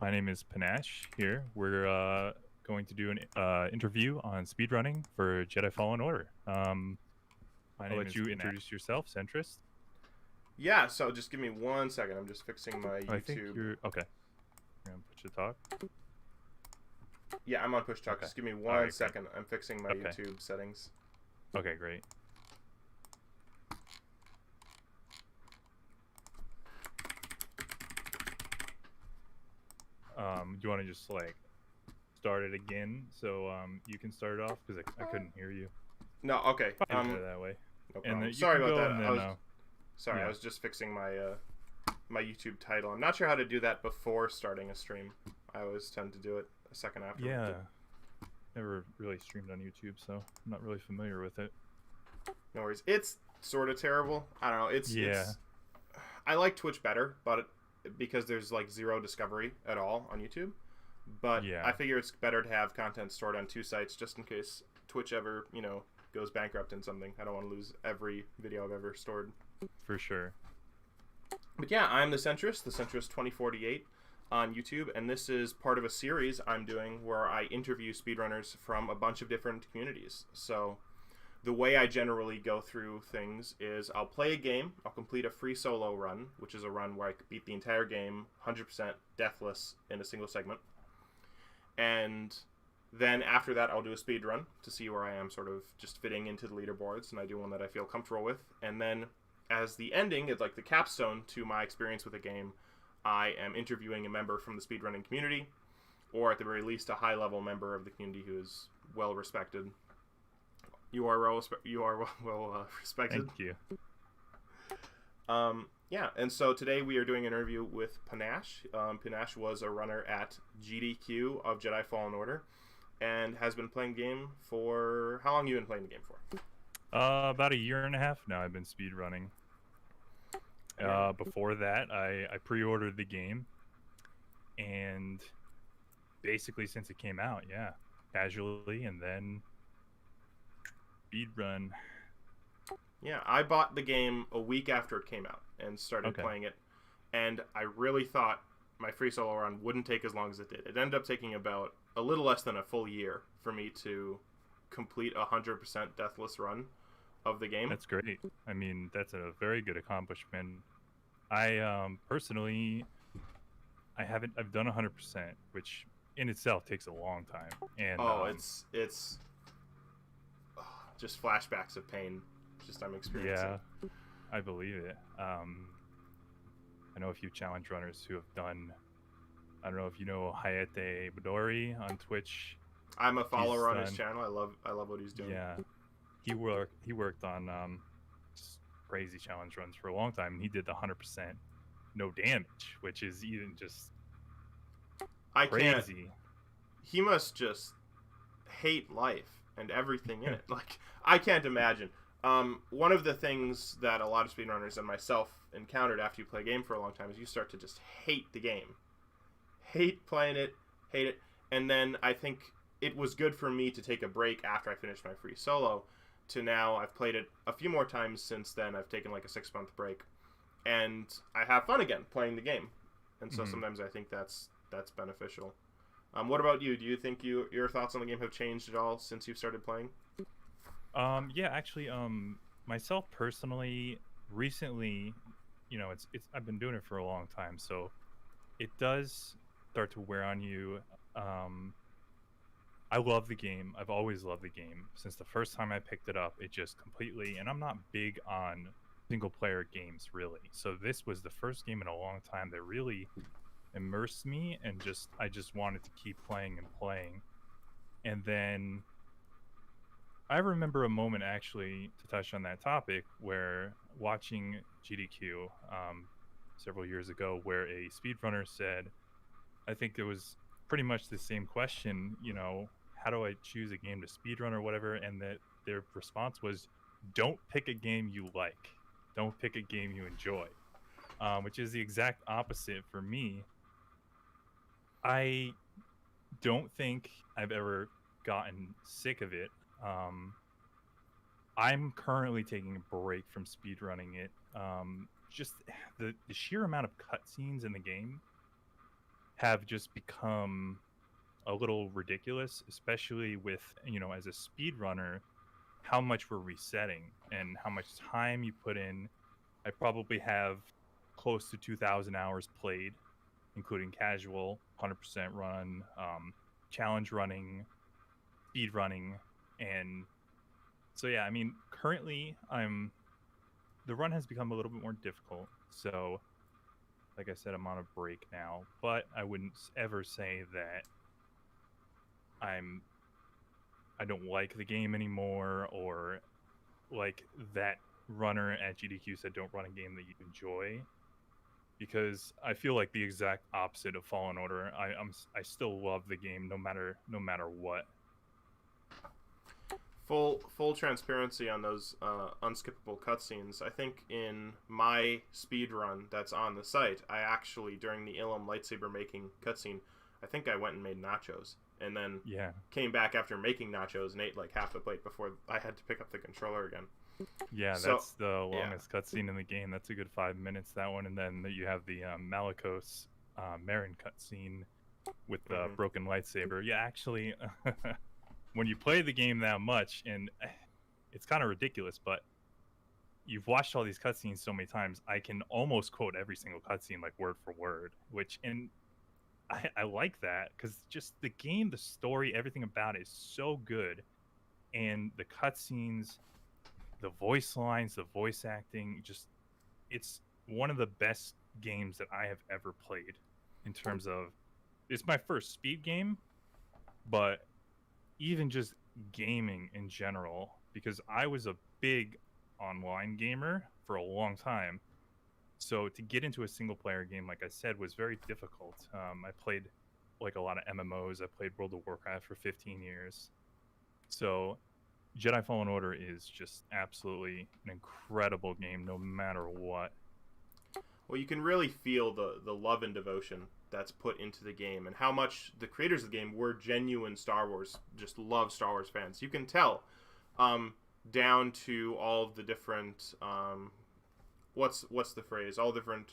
My name is Pnash here. We're going to do an interview on speedrunning for Jedi Fallen Order. I'll let you introduce yourself, Centrist. Yeah, so just give me 1 second. I'm just fixing my I think YouTube. you're okay. You're gonna put your talk. Yeah, I'm on push talk. Okay. Just give me All one right, second. I'm fixing my Okay. YouTube settings. Okay, great. Do you want to just like start it again so you can start it off because I couldn't hear you. No, okay. Probably better that way. No And problem. you Sorry can about go that. and then Sorry, yeah. I was just fixing my my YouTube title. I'm not sure how to do that before starting a stream. I always tend to do it a second after. Yeah. Never really streamed on YouTube, so I'm not really familiar with it. No worries. It's sort of terrible. I don't know. It's I like Twitch better, but because there's like zero discovery at all on YouTube. But Yeah. I figure it's better to have content stored on two sites just in case Twitch ever, goes bankrupt in something. I don't want to lose every video I've ever stored. For sure. But yeah, I'm the Centrist 2048 on YouTube, and this is part of a series I'm doing where I interview speedrunners from a bunch of different communities. So the way I generally go through things is I'll play a game, I'll complete a free solo run, which is a run where I beat the entire game 100% deathless in a single segment. And then after that, I'll do a speed run to see where I am sort of just fitting into the leaderboards, and I do one that I feel comfortable with. And then as the ending, it's like the capstone to my experience with a game, I am interviewing a member from the speedrunning community, or at the very least, a high-level member of the community who is well respected. You are well respected. Thank you. Yeah, and so today we are doing an interview with Pnash. Pnash was a runner at GDQ of Jedi Fallen Order, and has been playing the game for... How long have you been playing the game for? About a year and a half now I've been speedrunning. Before that, I pre-ordered the game, and basically since it came out, yeah, casually, and then speedrun. Yeah, I bought the game a week after it came out and started playing it, and I really thought my free solo run wouldn't take as long as it did. It ended up taking about a little less than a full year for me to complete a 100% deathless run of the game. That's great. I mean, that's a very good accomplishment. I personally, I've done 100%, which in itself takes a long time. And it's just flashbacks of pain. Just I'm experiencing. Yeah, I believe it. I know a few challenge runners who have done. I don't know if you know Hayate Midori on Twitch. I'm a follower on his channel. I love what he's doing. Yeah, he worked on just crazy challenge runs for a long time, and he did the 100% no damage, which is even just crazy. He must just hate life and everything in it. Like, I can't imagine. One of the things that a lot of speedrunners and myself encountered after you play a game for a long time is you start to just hate the game. Hate playing it, hate it. And then I think it was good for me to take a break after I finished my free solo to now I've played it a few more times since then. I've taken like a 6-month break, and I have fun again playing the game. And so sometimes I think that's beneficial. What about you? Do you think your thoughts on the game have changed at all since you've started playing? Yeah, actually, myself personally, recently, it's I've been doing it for a long time, so it does start to wear on you. I love the game. I've always loved the game since the first time I picked it up. It just completely, and I'm not big on single player games really. So this was the first game in a long time that really immersed me, and I just wanted to keep playing and playing. And then I remember a moment, actually, to touch on that topic, where watching GDQ several years ago, where a speedrunner said, I think it was pretty much the same question, how do I choose a game to speedrun or whatever, and that their response was, don't pick a game you like. Don't pick a game you enjoy, which is the exact opposite for me. I don't think I've ever gotten sick of it. I'm currently taking a break from speedrunning it. Just the sheer amount of cutscenes in the game have just become a little ridiculous, especially with, as a speedrunner, how much we're resetting and how much time you put in. I probably have close to 2,000 hours played, including casual, 100% run, challenge running, speed running, and so yeah. I mean, currently the run has become a little bit more difficult. So, like I said, I'm on a break now, but I wouldn't ever say that I don't like the game anymore, or like that runner at GDQ said, don't run a game that you enjoy, because I feel like the exact opposite of Fallen Order. I still love the game no matter what. Full transparency on those unskippable cutscenes. I think in my speed run that's on the site, I actually, during the Ilum lightsaber making cutscene, I think I went and made nachos, and then came back after making nachos and ate like half the plate before I had to pick up the controller again. Yeah, that's the longest cutscene in the game. That's a good 5 minutes, that one. And then you have the Malicos Marin cutscene with the broken lightsaber. Yeah, actually, when you play the game that much, and it's kind of ridiculous, but you've watched all these cutscenes so many times, I can almost quote every single cutscene like word for word, and I like that, because just the game, the story, everything about it is so good, and the cutscenes, the voice lines, the voice acting, it's one of the best games that I have ever played. In terms of, it's my first speed game, but even just gaming in general, because I was a big online gamer for a long time. So to get into a single player game, like I said, was very difficult. I played like a lot of MMOs. I played World of Warcraft for 15 years. So Jedi Fallen Order is just absolutely an incredible game no matter what. Well, you can really feel the love and devotion that's put into the game, and how much the creators of the game were genuine Star Wars, just love Star Wars fans. You can tell, down to all of the different, what's the phrase? All different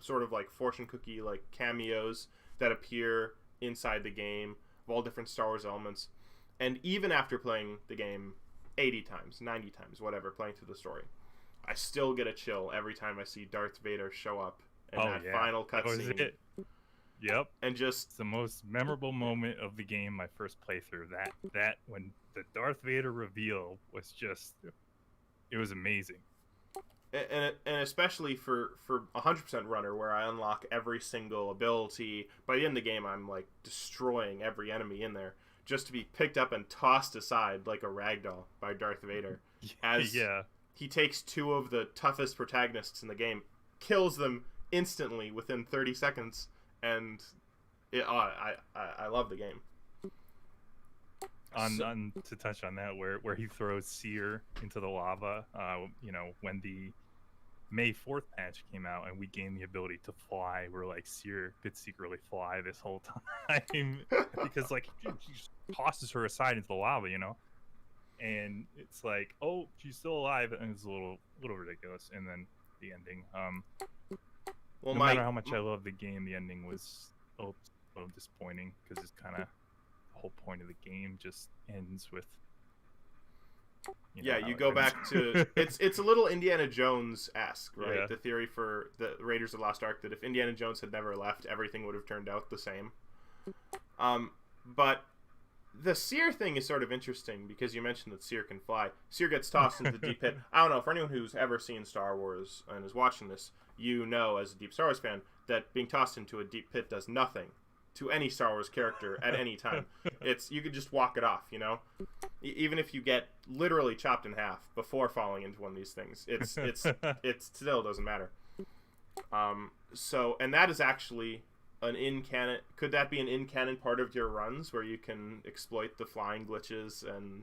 sort of like fortune cookie like cameos that appear inside the game of all different Star Wars elements. And even after playing the game 80 times, 90 times, whatever, playing through the story, I still get a chill every time I see Darth Vader show up in that final cutscene. Yep. And just, it's the most memorable moment of the game, my first playthrough. That when the Darth Vader reveal was just, it was amazing. And especially for 100% runner, where I unlock every single ability, by the end of the game I'm like destroying every enemy in there, just to be picked up and tossed aside like a ragdoll by Darth Vader. As he takes two of the toughest protagonists in the game, kills them instantly within 30 seconds, and I love the game. To touch on that, where he throws Seer into the lava, when the May 4th patch came out and we gained the ability to fly, we're like, Seer could secretly fly this whole time because like he just tosses her aside into the lava, and it's like, oh, she's still alive, and it's a little ridiculous. And then the ending, no matter how much I love the game, the ending was a little disappointing, because it's kind of the whole point of the game just ends with, you go back to it's a little Indiana Jones-esque, right? Yeah. The theory for the Raiders of the Lost Ark, that if Indiana Jones had never left, everything would have turned out the same. But the Seer thing is sort of interesting, because you mentioned that Seer can fly. Seer gets tossed into the deep pit. I don't know, for anyone who's ever seen Star Wars and is watching this, as a deep Star Wars fan, that being tossed into a deep pit does nothing to any Star Wars character at any time. You could just walk it off, even if you get literally chopped in half before falling into one of these things, it still doesn't matter. And that is actually an in-canon. Could that be an in-canon part of your runs, where you can exploit the flying glitches and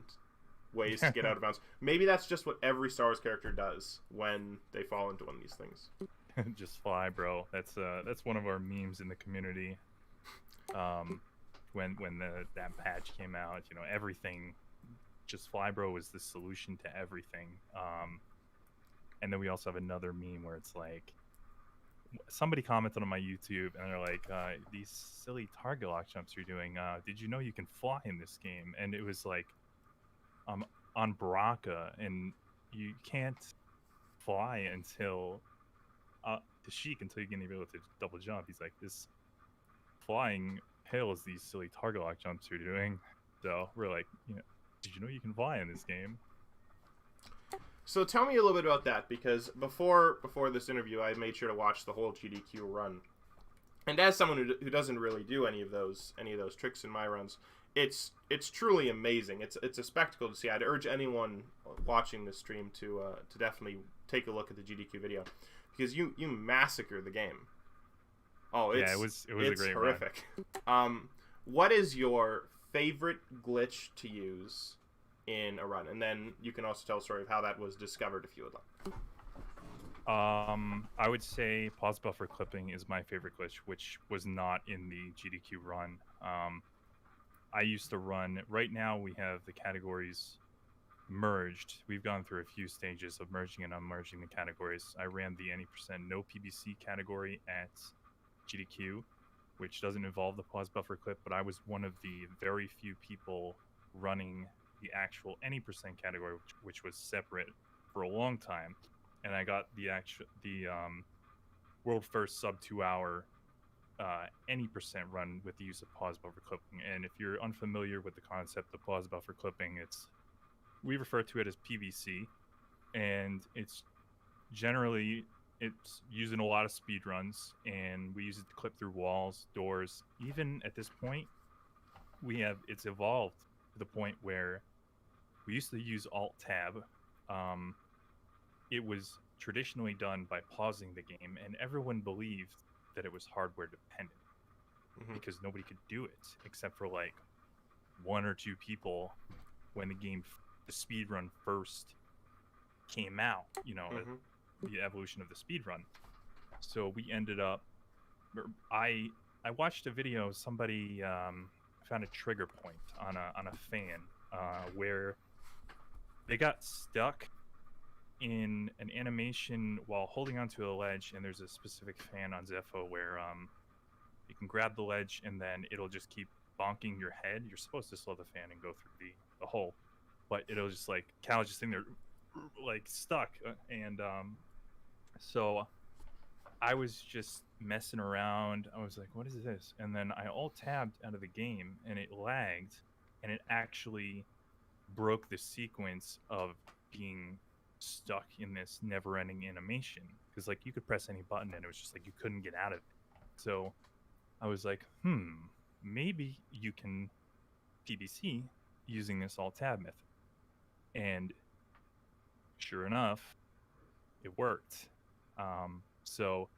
ways to get out of bounds? Maybe that's just what every Star Wars character does when they fall into one of these things. Just fly, bro. That's one of our memes in the community. When that patch came out, everything, just fly, bro, was the solution to everything. And then we also have another meme where it's like, somebody commented on my YouTube and they're like, these silly target lock jumps you're doing. Did you know you can fly in this game? And it was like, on Baraka, and you can't fly until the Sheik until you get the ability to double jump. He's like, this flying pales these silly target lock jumps you're doing. So we're like, did you know you can fly in this game? So tell me a little bit about that, because before this interview, I made sure to watch the whole GDQ run. And as someone who doesn't really do any of those tricks in my runs, it's truly amazing. It's a spectacle to see. I'd urge anyone watching this stream to definitely take a look at the GDQ video, because you massacre the game. Oh, it was a great horrific. What is your favorite glitch to use in a run? And then you can also tell a story of how that was discovered, if you would like. I would say pause buffer clipping is my favorite glitch, which was not in the GDQ run. I used to run. Right now we have the categories merged. We've gone through a few stages of merging and unmerging the categories. I ran the any percent no PBC category at GDQ, which doesn't involve the pause buffer clip, but I was one of the very few people running the actual any percent category, which was separate for a long time, and I got the world first sub 2 hour any percent run with the use of pause buffer clipping. And if you're unfamiliar with the concept of pause buffer clipping, we refer to it as PVC, and it's used in a lot of speed runs, and we use it to clip through walls, doors. Even at this point, it's evolved to the point where we used to use Alt Tab. It was traditionally done by pausing the game, and everyone believed that it was hardware dependent, because nobody could do it except for like one or two people when the speed run first came out. The evolution of the speed run. So we ended up. I watched a video. Somebody found a trigger point on a fan where they got stuck in an animation while holding onto a ledge, and there's a specific fan on Zepho where you can grab the ledge and then it'll just keep bonking your head. You're supposed to slow the fan and go through the hole, but it'll just like Cal's just sitting there like stuck, and so I was just messing around. I was like, what is this? And then I alt tabbed out of the game and it lagged, and it actually broke the sequence of being stuck in this never-ending animation, because like you could press any button and it was just like you couldn't get out of it. So I was like, maybe you can PBC using this alt tab method. And sure enough, it worked. So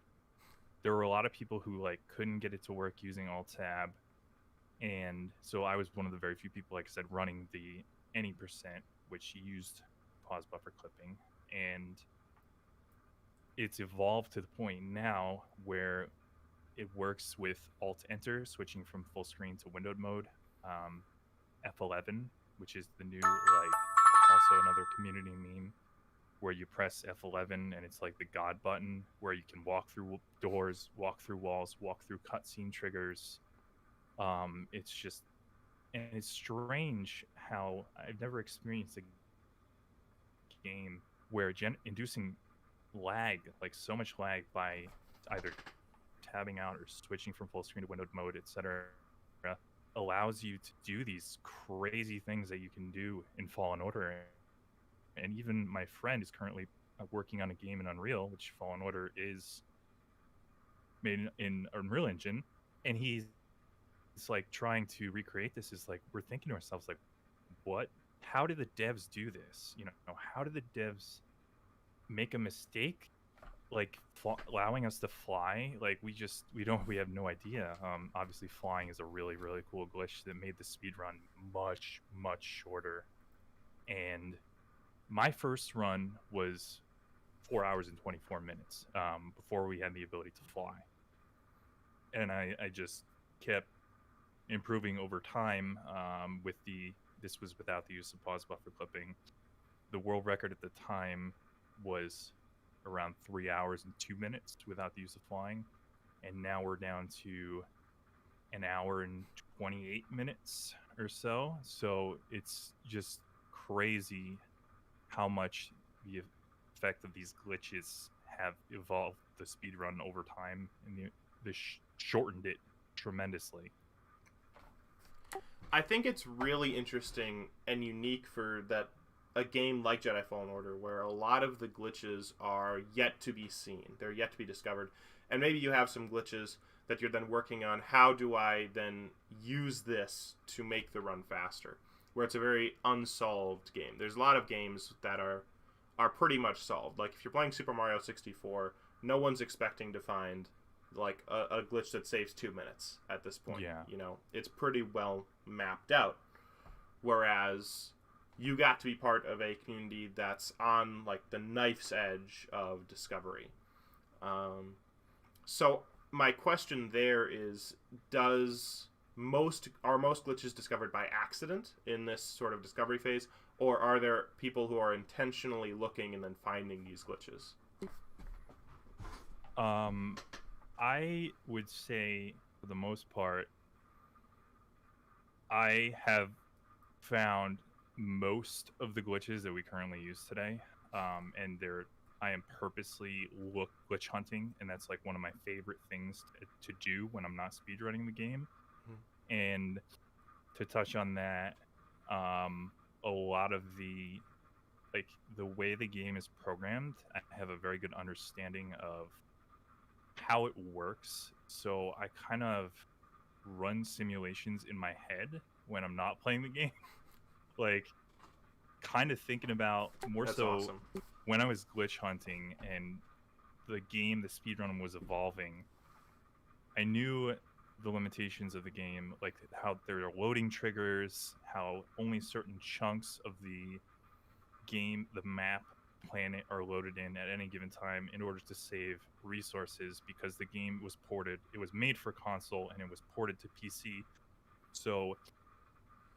there were a lot of people who like couldn't get it to work using alt tab, and so I was one of the very few people, like I said, running the any percent, which used pause buffer clipping. And it's evolved to the point now where it works with alt enter, switching from full screen to windowed mode, F11, which is the new, like, also another community meme where you press F11 and it's like the God button, where you can walk through doors, walk through walls, walk through cutscene triggers. It's just, and it's strange how I've never experienced a game where inducing lag, like so much lag, by either tabbing out or switching from full screen to windowed mode, etc., allows you to do these crazy things that you can do in Fallen Order. And even my friend is currently working on a game in Unreal, which Fallen Order is made in Unreal Engine, and he's like trying to recreate this. Is like, we're thinking to ourselves, like, what? How did the devs do this? How did the devs make a mistake, like allowing us to fly? Like, we have no idea. Obviously, flying is a really, really cool glitch that made the speed run much, much shorter. And my first run was 4 hours and 24 minutes before we had the ability to fly. And I just kept improving over time this was without the use of pause buffer clipping. The world record at the time was around 3 hours and 2 minutes without the use of flying, and now we're down to an hour and 28 minutes or so. So it's just crazy how much the effect of these glitches have evolved the speedrun over time, and shortened it tremendously. I think it's really interesting and unique for that a game like Jedi Fallen Order, where a lot of the glitches are yet to be seen. They're yet to be discovered. And maybe you have some glitches that you're then working on. How do I then use this to make the run faster? Where it's a very unsolved game. There's a lot of games that are pretty much solved. Like if you're playing Super Mario 64, no one's expecting to find like a glitch that saves 2 minutes at this point. Yeah. You know, it's pretty well mapped out. Whereas you got to be part of a community that's on like the knife's edge of discovery. So my question there is, are most glitches discovered by accident in this sort of discovery phase, or are there people who are intentionally looking and then finding these glitches? I would say for the most part, I have found most of the glitches that we currently use today, and I am purposely glitch hunting, and that's like one of my favorite things to do when I'm not speedrunning the game. Mm-hmm. And to touch on that, a lot of the way the game is programmed, I have a very good understanding of how it works. So I kind of run simulations in my head when I'm not playing the game. Like, kind of thinking about more. That's so awesome. When I was glitch hunting and the speedrun was evolving, I knew the limitations of the game, like how there are loading triggers, how only certain chunks of the game, the map, planet are loaded in at any given time in order to save resources, because the game was ported. It was made for console and it was ported to PC. So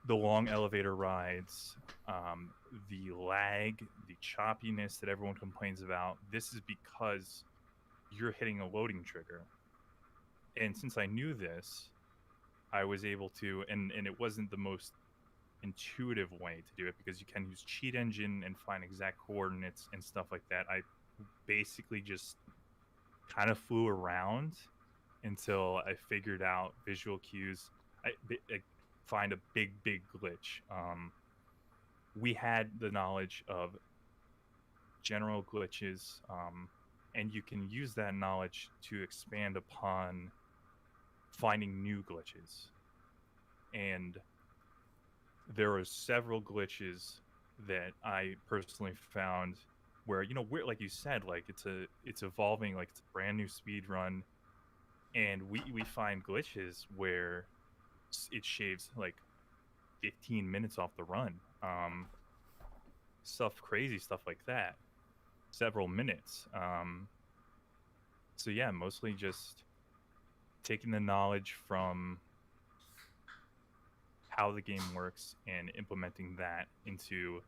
the long elevator rides, the lag, the choppiness that everyone complains about, this is because you're hitting a loading trigger. And since I knew this, I was able to, and it wasn't the most intuitive way to do it, because you can use cheat engine and find exact coordinates and stuff like that. I basically just kind of flew around until I figured out visual cues. I find a big glitch. We had the knowledge of general glitches, and you can use that knowledge to expand upon finding new glitches. And there are several glitches that I personally found where, we're, like you said, like it's evolving, like it's a brand new speed run, and we find glitches where it shaves like 15 minutes off the run. Crazy stuff like that. Several minutes. So yeah, mostly just taking the knowledge from how the game works and implementing that into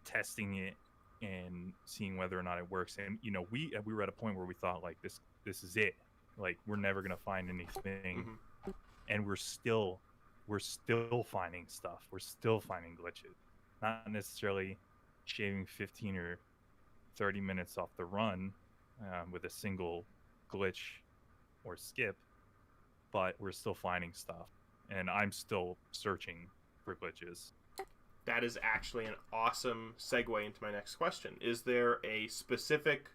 testing it and seeing whether or not it works. And we were at a point where we thought like this is it. Like we're never gonna find anything. Mm-hmm. And we're still finding stuff. We're still finding glitches. Not necessarily shaving 15 or 30 minutes off the run with a single glitch or skip, but we're still finding stuff. And I'm still searching for glitches. That is actually an awesome segue into my next question. Is there a specific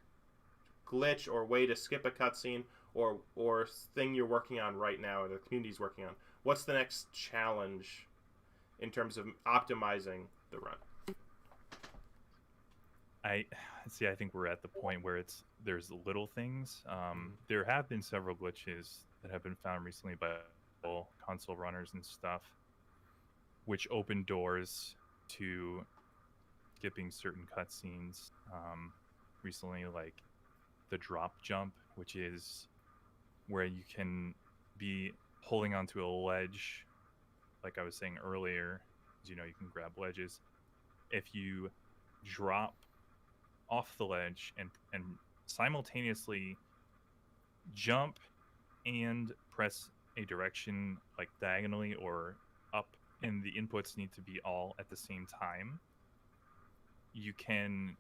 glitch or way to skip a cutscene or thing you're working on right now, or the community's working on? What's the next challenge in terms of optimizing the run? I think we're at the point where there's little things. There have been several glitches that have been found recently by console runners and stuff, which open doors to skipping certain cutscenes. Recently, like the drop jump, which is where you can be holding onto a ledge, like I was saying earlier. You can grab ledges. If you drop off the ledge and simultaneously jump and press a direction like diagonally or up, and the inputs need to be all at the same time, you can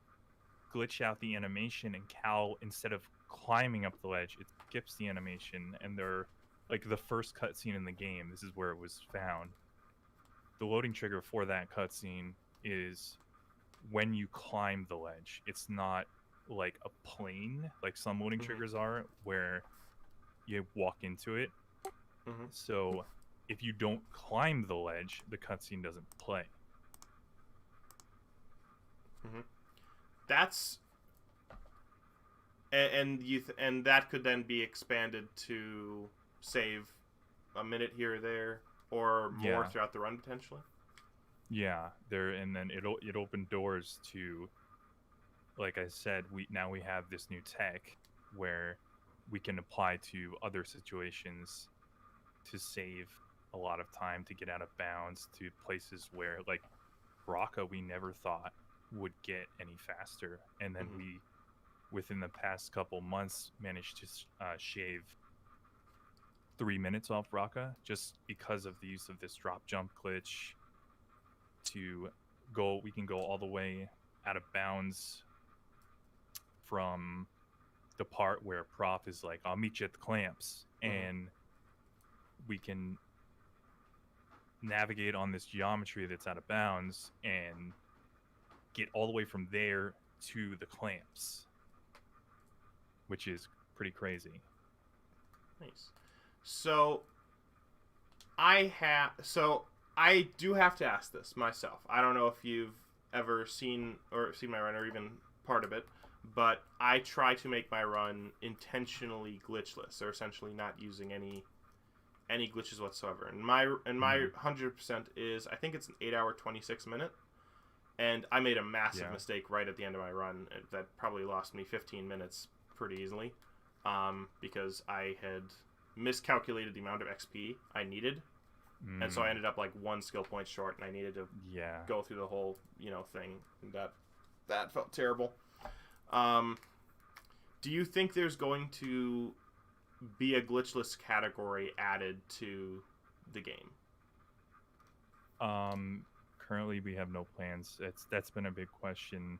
glitch out the animation, and Cal, instead of climbing up the ledge, it skips the animation, and they're like the first cutscene in the game. This is where it was found. The loading trigger for that cutscene is when you climb the ledge. It's not like a plane like some loading triggers are, where you walk into it. So if you don't climb the ledge, the cutscene doesn't play. That's and that could then be expanded to save a minute here or there, or more throughout the run potentially. Yeah, and then it opened doors to, like I said, we have this new tech where we can apply to other situations to save a lot of time, to get out of bounds, to places where, like Raqqa, we never thought would get any faster, and then we, within the past couple months, managed to shave 3 minutes off Raqqa just because of the use of this drop jump glitch. We can go all the way out of bounds from the part where Prof is like, I'll meet you at the clamps, and we can navigate on this geometry that's out of bounds and get all the way from there to the clamps, which is pretty crazy. Nice. So I do have to ask this myself. I don't know if you've ever seen my run or even part of it, but I try to make my run intentionally glitchless, or essentially not using any glitches whatsoever. And my 100% is, I think it's an 8 hour 26 minute, and I made a massive mistake right at the end of my run that probably lost me 15 minutes pretty easily, because I had miscalculated the amount of XP I needed. And so I ended up like 1 skill point short, and I needed to go through the whole, thing. And that felt terrible. Do you think there's going to be a glitchless category added to the game? Currently we have no plans. That's been a big question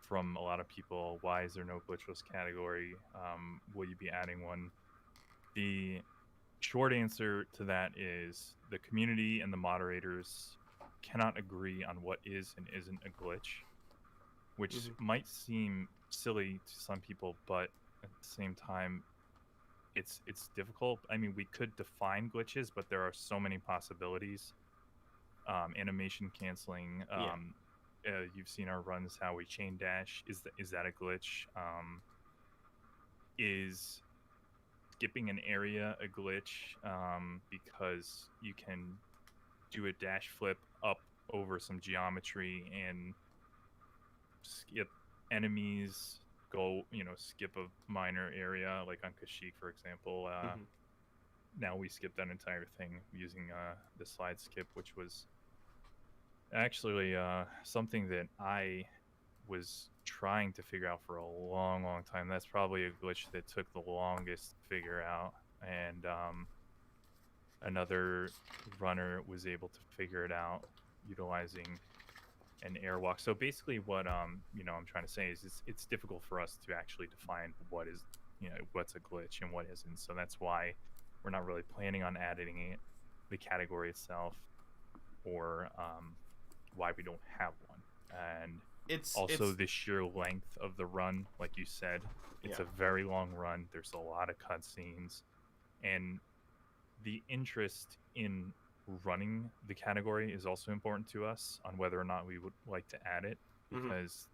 from a lot of people. Why is there no glitchless category? Will you be adding one? The short answer to that is the community and the moderators cannot agree on what is and isn't a glitch, which might seem silly to some people, but at the same time, it's difficult. I mean, we could define glitches, but there are so many possibilities. Animation canceling. You've seen our runs, how we chain dash. Is that a glitch? Is skipping an area a glitch, because you can do a dash flip up over some geometry and skip enemies, skip a minor area, like on Kashyyyk, for example. Now we skipped that entire thing using the slide skip, which was actually something that I was trying to figure out for a long time. That's probably a glitch that took the longest to figure out, and another runner was able to figure it out utilizing an airwalk. So basically what I'm trying to say is it's difficult for us to actually define what is, what's a glitch and what isn't. So that's why we're not really planning on adding it, the category itself, or why we don't have one. And it's the sheer length of the run, like you said. It's a very long run. There's a lot of cutscenes, and the interest in running the category is also important to us on whether or not we would like to add it, because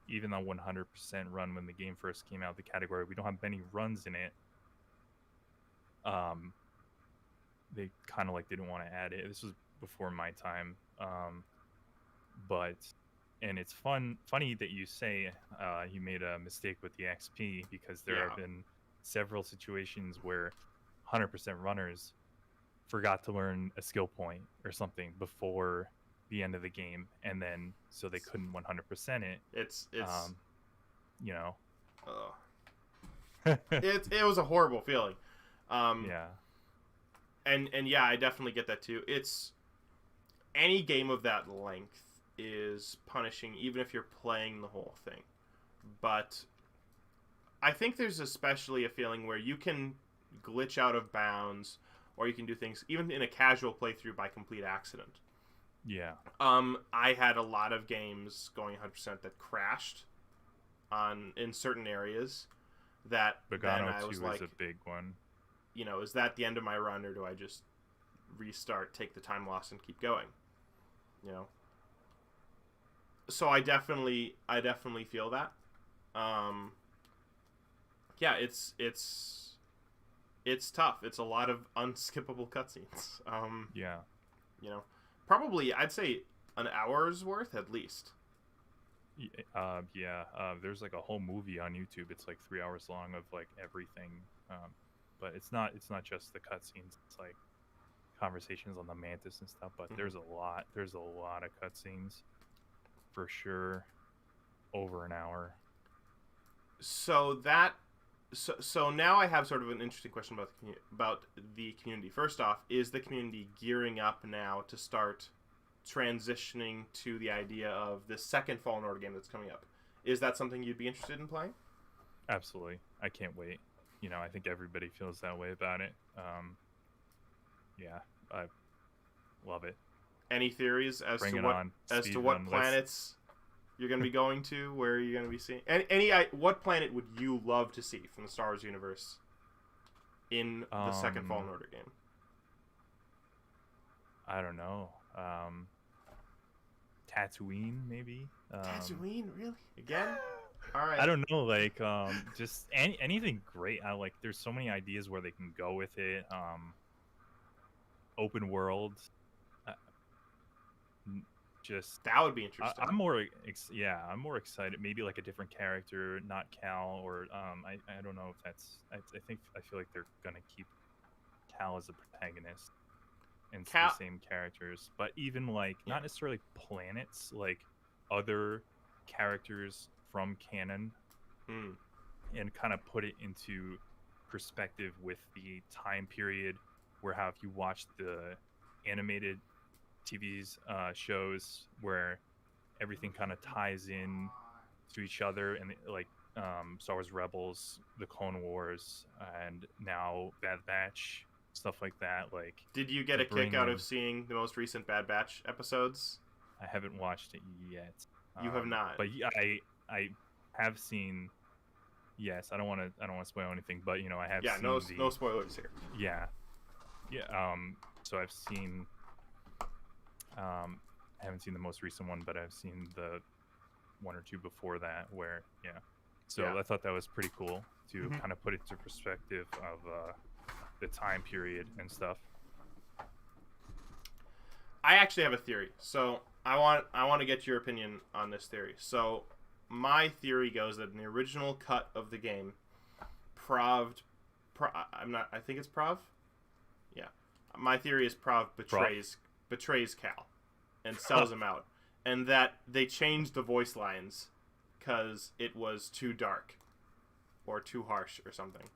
even though 100% run when the game first came out, the category, we don't have many runs in it. They kind of didn't want to add it. This was before my time, and it's funny that you say you made a mistake with the XP, because there have been several situations where 100% runners forgot to learn a skill point or something before the end of the game, and then so they couldn't 100% it. It's You know. it was a horrible feeling. Yeah. And yeah, I definitely get that too. It's any game of that length is punishing, even if you're playing the whole thing. But I think there's especially a feeling where you can glitch out of bounds, or you can do things even in a casual playthrough by complete accident. Yeah. I had a lot of games going 100% that crashed in certain areas. That then I was 2 like, is a big one. You know, is that the end of my run, or do I just restart, take the time loss, and keep going? You know. So I definitely feel that. Yeah, it's tough. It's a lot of unskippable cutscenes. Yeah. You know, probably I'd say an hour's worth at least. Yeah. There's like a whole movie on YouTube. It's like 3 hours long of like everything. But it's not just the cutscenes. It's like conversations on the Mantis and stuff. But there's a lot of cutscenes for sure. Over an hour. So now I have sort of an interesting question about the community. First off, is the community gearing up now to start transitioning to the idea of the second Fallen Order game that's coming up? Is that something you'd be interested in playing? Absolutely. I can't wait. You know, I think everybody feels that way about it. Yeah, I love it. Any theories as Bring to what planets you're going to be going to? Where are you going to be seeing? What planet would you love to see from the Star Wars universe in the second Fallen Order game? I don't know. Tatooine, maybe. Tatooine, really? Again? All right. I don't know. Like, just anything great. There's so many ideas where they can go with it. Open world. Just that would be interesting. I'm more excited. Maybe like a different character, not Cal, or I don't know if that's. I feel like they're gonna keep Cal as a protagonist and the same characters, but even like not necessarily planets, like other characters from canon, and kind of put it into perspective with the time period where if you watch the animated TV's shows where everything kind of ties in to each other, and like Star Wars Rebels, the Clone Wars, and now Bad Batch, stuff like that. Like, did you get a kick out of seeing the most recent Bad Batch episodes? I haven't watched it yet. You have not, but I have seen. Yes, I don't want to spoil anything, but you know I have. Yeah, seen no spoilers here. Yeah. So I've seen. I haven't seen the most recent one, but I've seen the one or two before that. So I thought that was pretty cool to kind of put it to perspective of the time period and stuff. I actually have a theory, so I want to get your opinion on this theory. So my theory goes that in the original cut of the game, I think it's Prav. Yeah, my theory is Prav betrays Cal and sells him out, and that they changed the voice lines because it was too dark or too harsh or something.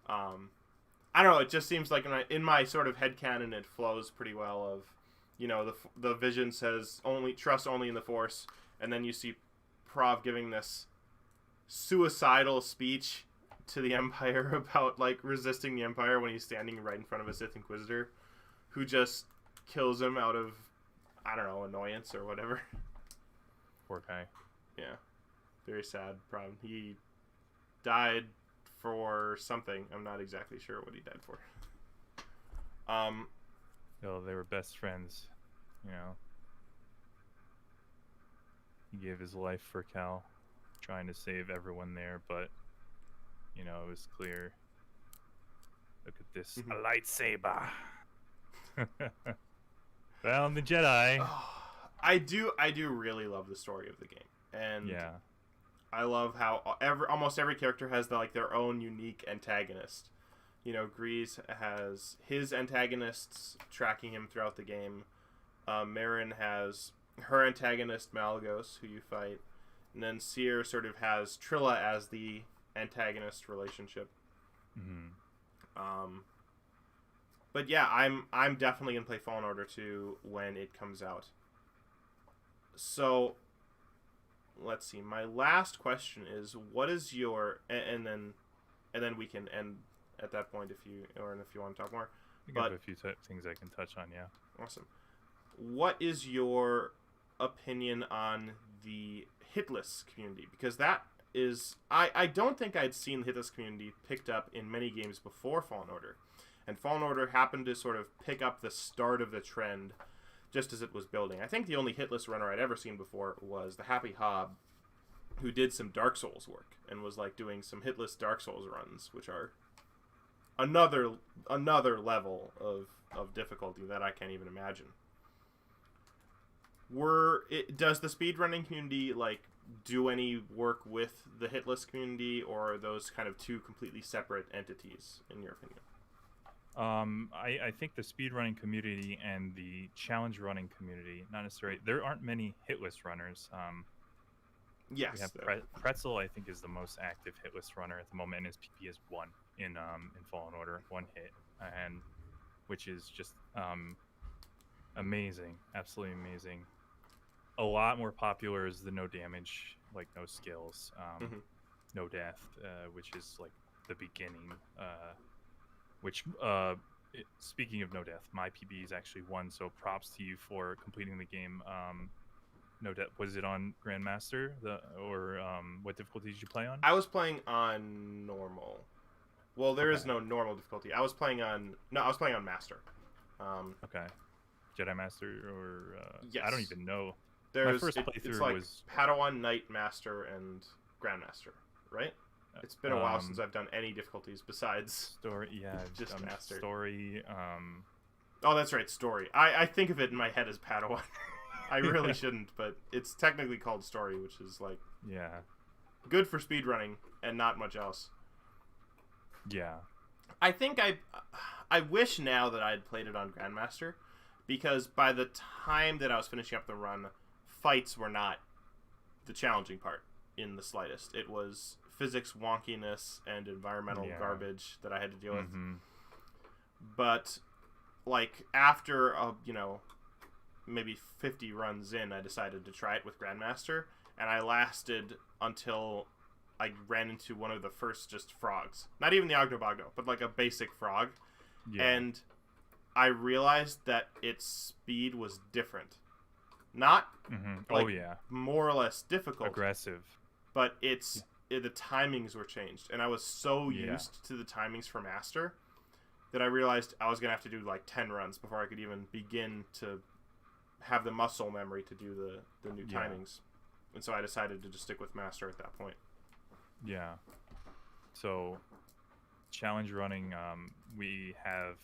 I don't know, it just seems like in my sort of headcanon it flows pretty well of, you know, the vision says trust only in the Force, and then you see Prav giving this suicidal speech to the Empire about like resisting the Empire when he's standing right in front of a Sith Inquisitor who just kills him out of, I don't know, annoyance or whatever. Poor guy. Yeah. Very sad problem. He died for something. I'm not exactly sure what he died for. They were best friends, you know. He gave his life for Cal, trying to save everyone there, but, you know, it was clear. Look at this. A lightsaber. Well, I'm the Jedi. Oh, I do really love the story of the game, and yeah, I love how almost every character has their own unique antagonist. You know, Grease has his antagonists tracking him throughout the game. Marin has her antagonist Malagos, who you fight, and then Seer sort of has Trilla as the antagonist relationship. Mm-hmm. But yeah, I'm definitely gonna play Fallen Order 2 when it comes out. So let's see. My last question is, what is your and then we can end at that point if you want to talk more. I have a few things I can touch on. Yeah. Awesome. What is your opinion on the hitless community? Because that is, I don't think I'd seen the hitless community picked up in many games before Fallen Order. And Fallen Order happened to sort of pick up the start of the trend just as it was building. I think the only hitless runner I'd ever seen before was the Happy Hob, who did some Dark Souls work and was like doing some hitless Dark Souls runs, which are another level of difficulty that I can't even imagine. Does the speedrunning community like do any work with the hitless community, or are those kind of two completely separate entities in your opinion? I think the speedrunning community and the challenge running community, not necessarily. There aren't many hitless runners. Yes. We have Pretzel, I think, is the most active hitless runner at the moment, and his PP is 1 in Fallen Order, 1 hit, and which is just amazing, absolutely amazing. A lot more popular is the no damage, like no skills, no death, which is like the beginning. Speaking of no death, my PB is actually 1, so props to you for completing the game. No death. Was it on Grandmaster? What difficulty did you play on? I was playing on normal. Well, there is no normal difficulty. I was playing on Master. Okay. Jedi Master or yes. I don't even know. My first playthrough like was Padawan, Knight, Master, and Grandmaster, right? It's been a while since I've done any difficulties besides story. Yeah, just Master. Story. Oh, that's right, Story. I think of it in my head as Padawan. I really shouldn't, but it's technically called Story, which is like good for speedrunning and not much else. Yeah. I think I wish now that I'd played it on Grandmaster, because by the time that I was finishing up the run, fights were not the challenging part in the slightest. It was physics wonkiness and environmental garbage that I had to deal with. But like after maybe 50 runs in, I decided to try it with Grandmaster, and I lasted until I ran into one of the first just frogs. Not even the Ognobogno, but like a basic frog. Yeah. And I realized that its speed was different. Not more or less difficult. Aggressive. But the timings were changed. And I was so used to the timings for Master that I realized I was going to have to do like 10 runs before I could even begin to have the muscle memory to do the new timings. And so I decided to just stick with Master at that point. Yeah. So challenge running, we have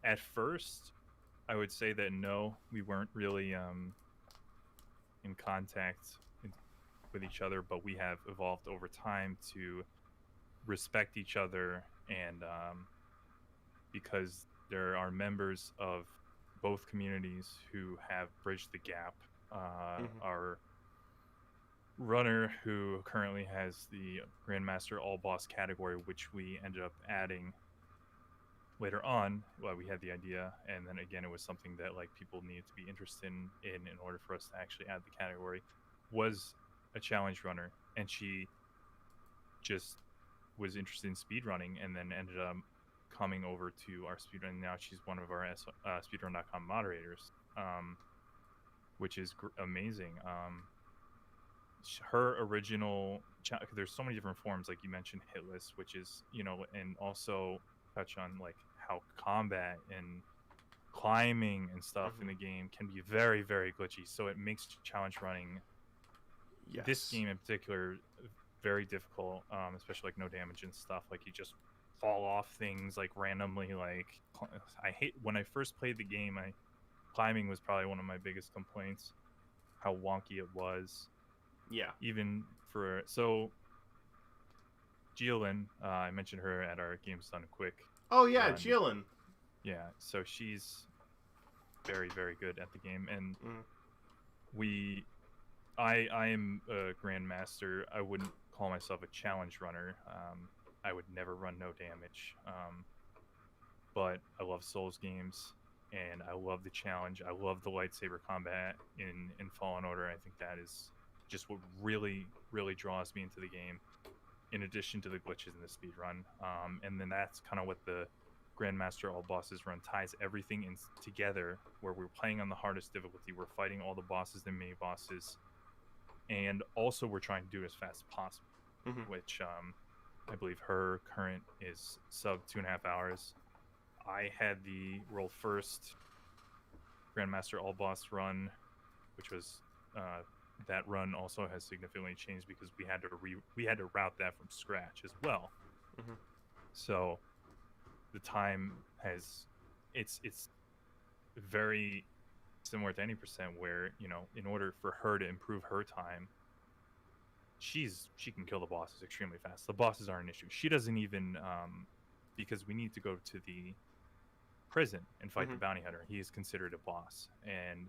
at first, I would say that no, we weren't really in contact with each other, but we have evolved over time to respect each other, and because there are members of both communities who have bridged the gap. Our runner, who currently has the Grandmaster All Boss category, which we ended up adding later on. Well, we had the idea, and then again, it was something that like people needed to be interested in order for us to actually add the category, was a challenge runner, and she just was interested in speedrunning, and then ended up coming over to our speedrunning. Now she's one of our speedrun.com moderators, which is amazing. Her original there's so many different forms, like you mentioned hitless, which is, and also touch on like how combat and climbing and stuff in the game can be very, very glitchy, so it makes challenge running this game in particular very difficult, especially like no damage and stuff. Like you just fall off things like randomly. Like I hate when I first played the game, climbing was probably one of my biggest complaints, how wonky it was. Yeah. Even for Jillian, I mentioned her at our Games Done Quick. Oh yeah, Jillian. Yeah, so she's very, very good at the game, and Mm. I am a grandmaster. I wouldn't call myself a challenge runner. I would never run no damage. But I love Souls games, and I love the challenge. I love the lightsaber combat in Fallen Order. I think that is just what really, really draws me into the game, in addition to the glitches in the speed run. And then that's kind of what the Grandmaster All Bosses run ties everything in together, where we're playing on the hardest difficulty. We're fighting all the bosses and mini bosses, and also we're trying to do it as fast as possible, Mm-hmm. which I believe her current is sub 2.5 hours. I had the world first Grandmaster All Boss run, which was that run also has significantly changed because we had to route that from scratch as well. Mm-hmm. So the time has it's very similar to any percent, where in order for her to improve her time, she can kill the bosses extremely fast. The bosses aren't an issue. She doesn't even because we need to go to the prison and fight Mm-hmm. the bounty hunter. He is considered a boss, and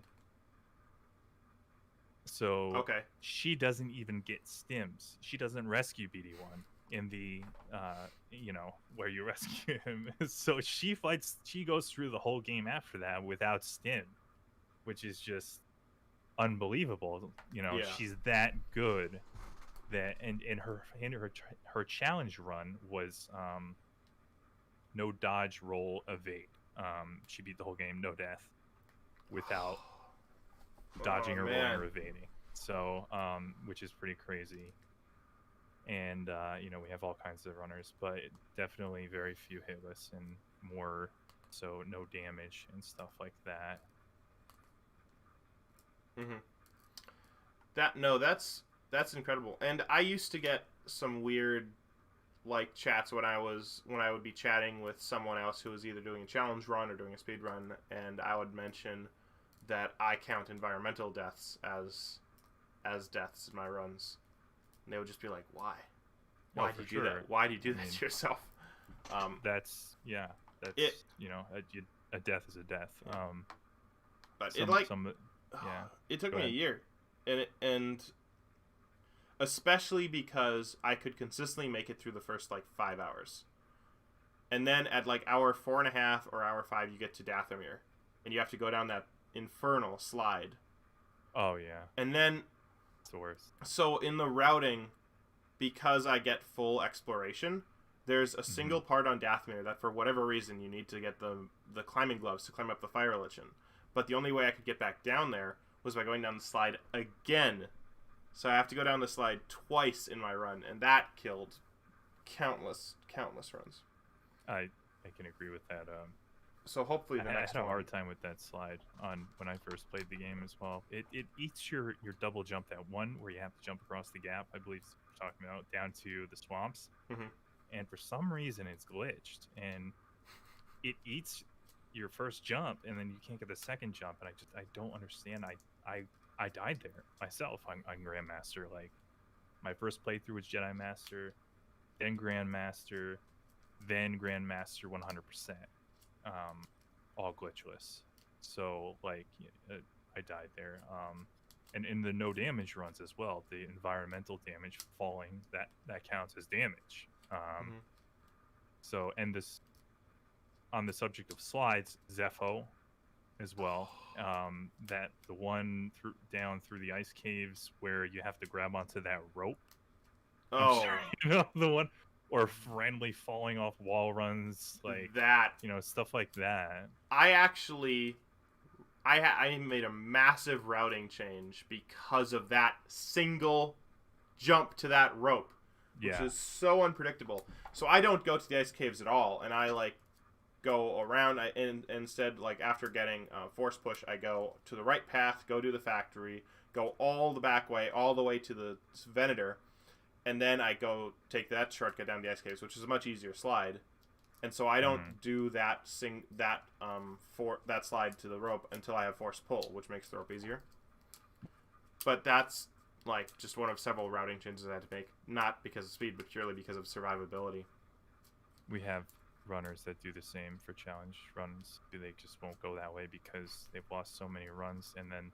so Okay. she doesn't even get stims. She doesn't rescue BD1 in the where you rescue him. So she goes through the whole game after that without stim, which is just unbelievable. Yeah. She's that good. That and her challenge run was no dodge, roll, evade. She beat the whole game, no death, without dodging or rolling or evading. So, which is pretty crazy. And we have all kinds of runners, but definitely very few hitless and more so no damage and stuff like that. Mm-hmm. That's incredible. And I used to get some weird like chats when I would be chatting with someone else who was either doing a challenge run or doing a speed run, and I would mention that I count environmental deaths as deaths in my runs, and they would just be like, "Why? Why do you do that? Why do you do that to yourself?" That's it. A death is a death. Yeah. But it took me a year, and especially because I could consistently make it through the first like 5 hours, and then at like hour 4.5 or hour 5 you get to Dathomir, and you have to go down that infernal slide. Oh yeah. And then it's the worst. So in the routing, because I get full exploration, there's a single part on Dathomir that for whatever reason you need to get the climbing gloves to climb up the fire lichen. But the only way I could get back down there was by going down the slide again. So I have to go down the slide twice in my run, and that killed countless runs. I can agree with that. So hopefully I had a hard time with that slide on when I first played the game as well. It eats your double jump, that one where you have to jump across the gap, I believe we're talking about, down to the swamps. Mm-hmm. And for some reason it's glitched, and it eats your first jump, and then you can't get the second jump, and I don't understand. I died there myself on Grandmaster. Like, my first playthrough was Jedi Master, then Grandmaster, then Grandmaster 100%, all glitchless. So like I died there. And in the no damage runs as well, the environmental damage falling, that counts as damage. So, and this, on the subject of slides, Zepho as well. That the one down through the ice caves where you have to grab onto that rope. Oh, Sure, the one, or friendly falling off wall runs, like that. Stuff like that. I made a massive routing change because of that single jump to that rope, which is so unpredictable. So I don't go to the ice caves at all, and I like go around. Instead, like after getting force push, I go to the right path, go to the factory, go all the back way, all the way to the Venator, and then I go take that shortcut down the ice caves, which is a much easier slide. And so I don't do that that slide to the rope until I have force pull, which makes the rope easier. But that's like just one of several routing changes I had to make, not because of speed, but purely because of survivability. We have runners that do the same for challenge runs. They just won't go that way because they've lost so many runs, and then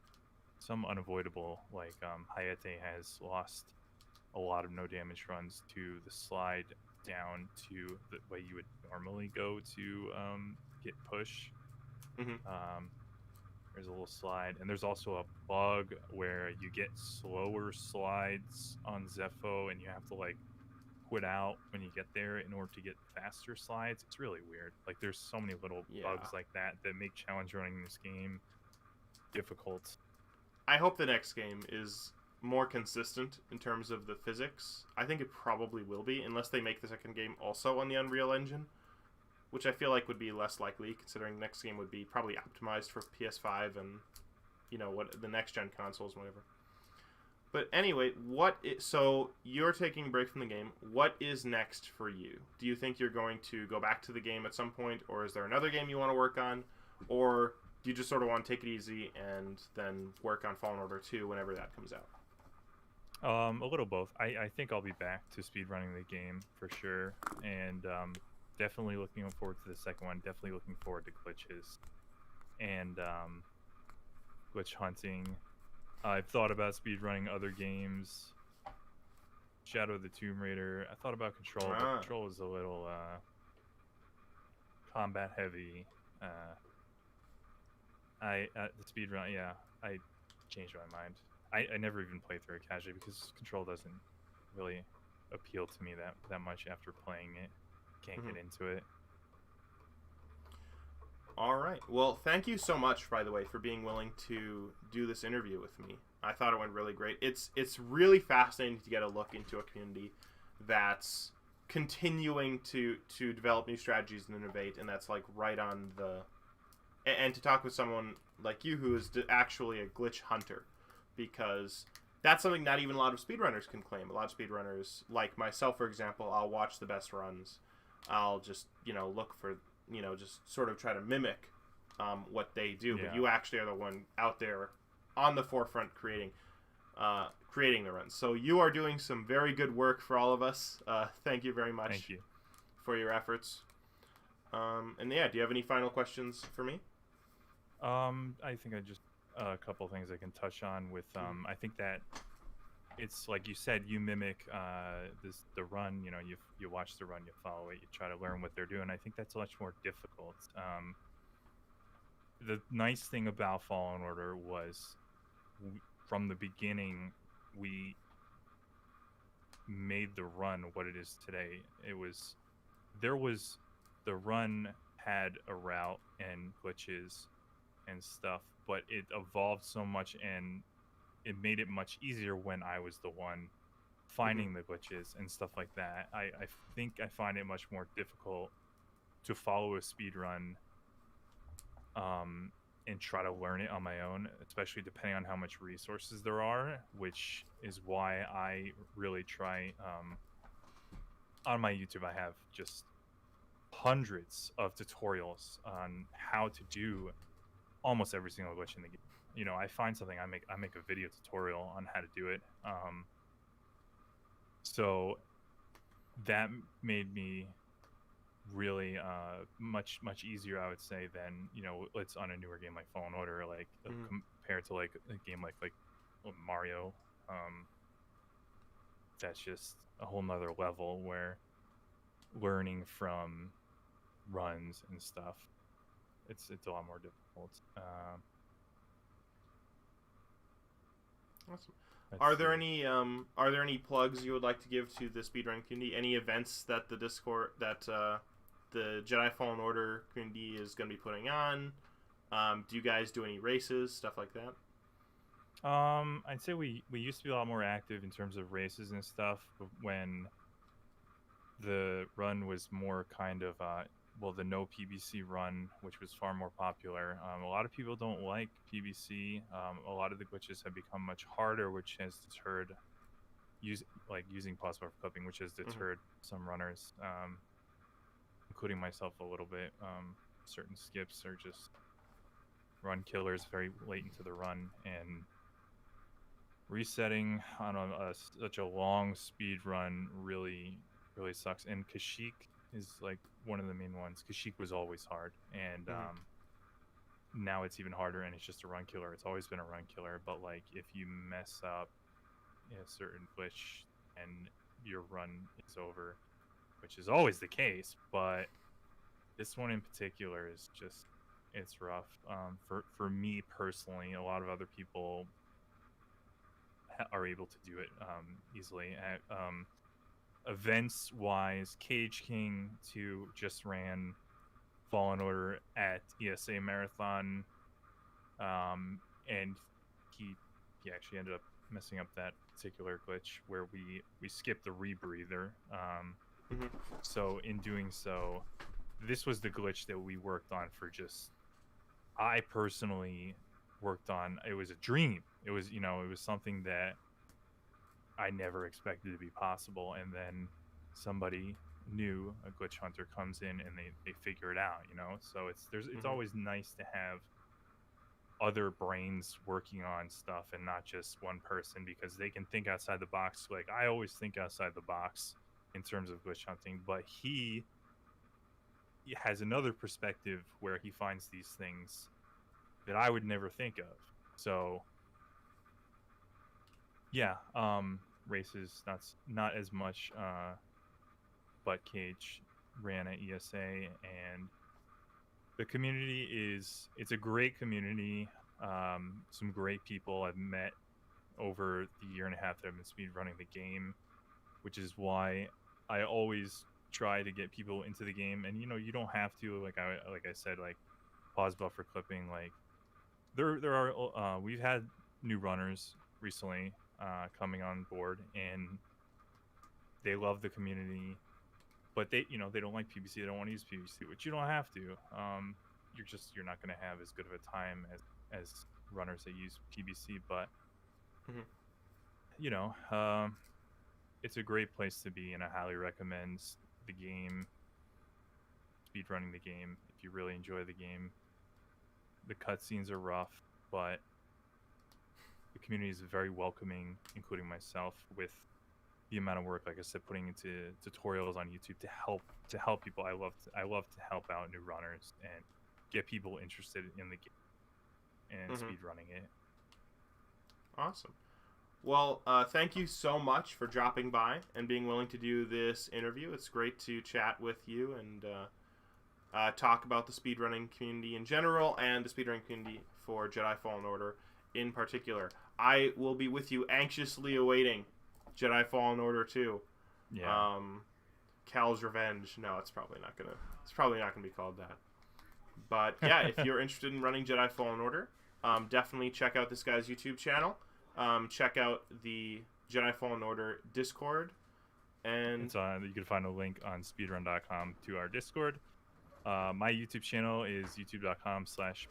some unavoidable, like Hayate has lost a lot of no damage runs to the slide down to the way you would normally go to get push. Mm-hmm. There's a little slide, and there's also a bug where you get slower slides on Zepho, and you have to like quit out when you get there in order to get faster slides. It's really weird. Like there's so many little bugs like that that make challenge running this game difficult. I hope the next game is more consistent in terms of the physics. I think it probably will be, unless they make the second game also on the Unreal Engine, which I feel like would be less likely, considering the next game would be probably optimized for PS5 and, you know, what the next gen consoles, whatever. But anyway, so you're taking a break from the game. What is next for you? Do you think you're going to go back to the game at some point, or is there another game you want to work on, or do you just sort of want to take it easy and then work on Fallen Order 2 whenever that comes out? A little both. I think I'll be back to speedrunning the game for sure, and definitely looking forward to the second one. Definitely looking forward to glitches and glitch hunting. I've thought about speedrunning other games. Shadow of the Tomb Raider. I thought about Control, but Control is a little combat heavy. The speedrun, yeah, I changed my mind. I never even played through it casually because Control doesn't really appeal to me that much after playing it. Can't get into it. All right. Well, thank you so much, by the way, for being willing to do this interview with me. I thought it went really great. It's really fascinating to get a look into a community that's continuing to develop new strategies and innovate, and that's like right on the... And to talk with someone like you who is actually a glitch hunter, because that's something not even a lot of speedrunners can claim. A lot of speedrunners, like myself, for example, I'll watch the best runs. I'll just, look for... just sort of try to mimic what they do. Yeah. But you actually are the one out there on the forefront creating the runs. So you are doing some very good work for all of us. Thank you very much. Thank you for your efforts. And yeah, do you have any final questions for me? I think I just a couple of things I can touch on with I think that it's like you said, you mimic the run. You watch the run, you follow it, you try to learn what they're doing. I think that's much more difficult. The nice thing about Fallen Order was from the beginning we made the run what it is today. The run had a route and glitches and stuff, but it evolved so much and it made it much easier when I was the one finding the glitches and stuff like that. I think I find it much more difficult to follow a speed run and try to learn it on my own, especially depending on how much resources there are, which is why I really try on my YouTube. I have just hundreds of tutorials on how to do almost every single glitch in the game. I find something, I make a video tutorial on how to do it. So that made me really much easier, I would say, than it's on a newer game like Fallen Order, like compared to like a game like Mario. That's just a whole nother level where learning from runs and stuff, it's a lot more difficult. Awesome. Are there any plugs you would like to give to the speedrun community? Any events that the Discord the Jedi Fallen Order community is going to be putting on? Do you guys do any races, stuff like that? I'd say we used to be a lot more active in terms of races and stuff when the run was more kind of the no PBC run, which was far more popular. A lot of people don't like PBC. A lot of the glitches have become much harder, which has deterred using pause buffer clipping, which has deterred some runners, including myself a little bit. Certain skips are just run killers very late into the run, and resetting on such a long speed run really sucks. And Kashyyyk is like one of the main ones, Kashyyyk was always hard, and now it's even harder, and it's just a run killer. It's always been a run killer, but like if you mess up a certain glitch and your run is over, which is always the case, but this one in particular is just, it's rough. For me personally, a lot of other people are able to do it easily. Events wise, Cage King 2 just ran Fallen Order at ESA Marathon, and he actually ended up messing up that particular glitch where we skipped the rebreather. So in doing so, this was the glitch that we worked on for just, I personally worked on. It was a dream. It was, it was something that I never expected to be possible, and then somebody new, a glitch hunter, comes in and they figure it out, so it's always nice to have other brains working on stuff and not just one person, because they can think outside the box. Like, I always think outside the box in terms of glitch hunting, but he has another perspective where he finds these things that I would never think of. So yeah, races, not as much, but Cage ran at ESA, and the community it's a great community. Some great people I've met over the year and a half that I've been speedrunning the game, which is why I always try to get people into the game. And you don't have to, like I said, like, pause buffer clipping. Like, there are we've had new runners recently coming on board, and they love the community, but they don't like PBC. They don't want to use PBC, which you don't have to. You're not going to have as good of a time as runners that use PBC, but it's a great place to be, and I highly recommend the game, speedrunning the game, if you really enjoy the game. The cutscenes are rough, but the community is very welcoming, including myself, with the amount of work, like I said, putting into tutorials on YouTube to help people. I love to help out new runners and get people interested in the game and speedrunning it. Awesome. Well, thank you so much for dropping by and being willing to do this interview. It's great to chat with you and talk about the speedrunning community in general and the speedrunning community for Jedi Fallen Order in particular. I will be with you anxiously awaiting Jedi Fallen Order 2. Yeah. Cal's Revenge. No, it's probably not gonna be called that. But yeah, if you're interested in running Jedi Fallen Order, definitely check out this guy's YouTube channel. Check out the Jedi Fallen Order Discord, and you can find a link on speedrun.com to our Discord. My YouTube channel is youtube.com/Pnash,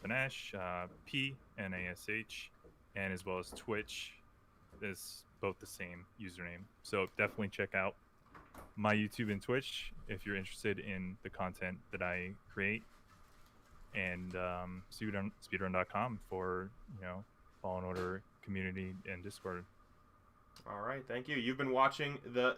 Pnash, and as well as Twitch. Is both the same username. So definitely check out my YouTube and Twitch if you're interested in the content that I create, and speedrun.com for Fallen Order community and Discord. All right, thank you. You've been watching the